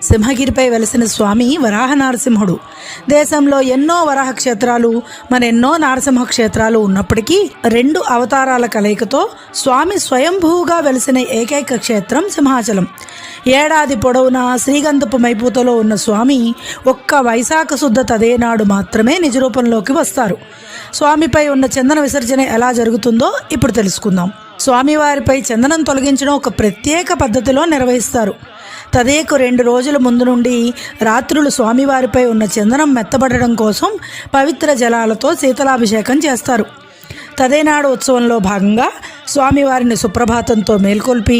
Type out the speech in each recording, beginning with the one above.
సింహగిరిపై వెలసిన స్వామి వరాహ నరసింహుడు. దేశంలో ఎన్నో వరాహ క్షేత్రాలు, మరెన్నో నరసింహ క్షేత్రాలు ఉన్నప్పటికీ 2 అవతారాల కలయికతో స్వామి స్వయంభూగా వెలిసిన ఏకైక క్షేత్రం సింహాచలం. ఏడాది పొడవునా శ్రీగంధపు మైపూతలో ఉన్న స్వామి ఒక్క వైశాఖ శుద్ధ తదేనాడు మాత్రమే నిజరూపంలోకి వస్తారు. స్వామిపై ఉన్న చందన విసర్జన ఎలా జరుగుతుందో ఇప్పుడు తెలుసుకుందాం. స్వామివారిపై చందనం తొలగించడం ఒక ప్రత్యేక పద్ధతిలో నిర్వహిస్తారు. తదేకు 2 రోజుల ముందు నుండి రాత్రులు స్వామివారిపై ఉన్న చందనం మెత్తబడడం కోసం పవిత్ర జలాలతో శీతలాభిషేకం చేస్తారు. తదేనాడు ఉత్సవంలో భాగంగా స్వామివారిని సుప్రభాతంతో మేల్కొల్పి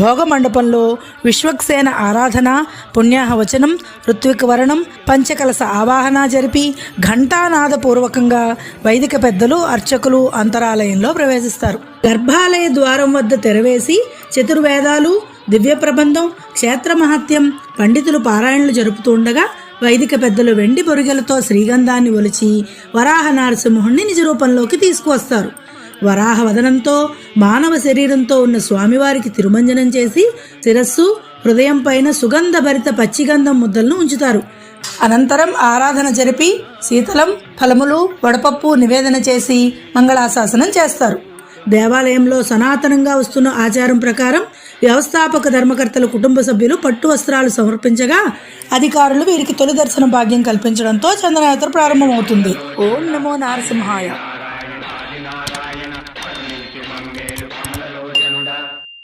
భోగమండపంలో విశ్వక్సేన ఆరాధన, పుణ్యాహవచనం, ఋత్విక వరణం, పంచకలస ఆవాహన జరిపి ఘంటానాదపూర్వకంగా వైదిక పెద్దలు, అర్చకులు అంతరాలయంలో ప్రవేశిస్తారు. గర్భాలయ ద్వారం వద్ద తెరవేసి చతుర్వేదాలు, దివ్య ప్రబంధం, క్షేత్ర మహత్యం పండితులు పారాయణలు జరుపుతుండగా వైదిక పెద్దలు వెండి పొరిగెలతో శ్రీగంధాన్ని ఒలిచి వరాహ నరసింహుణ్ణి నిజరూపంలోకి తీసుకువస్తారు. వరాహ వదనంతో మానవ శరీరంతో ఉన్న స్వామివారికి తిరుమంజనం చేసి శిరస్సు, హృదయం పైన సుగంధభరిత పచ్చిగంధం ముద్దలను ఉంచుతారు. అనంతరం ఆరాధన జరిపి శీతలం, ఫలములు, వడపప్పు నివేదన చేసి మంగళాశాసనం చేస్తారు. దేవాలయంలో సనాతనంగా వస్తున్న ఆచారం ప్రకారం వ్యవస్థాపక ధర్మకర్తల కుటుంబ సభ్యులు పట్టు వస్త్రాలు సమర్పించగా అధికారులు వీరికి తొలి దర్శన భాగ్యం కల్పించడంతో చందనయాత్ర ప్రారంభమవుతుంది. ఓం నమో నారసింహాయ.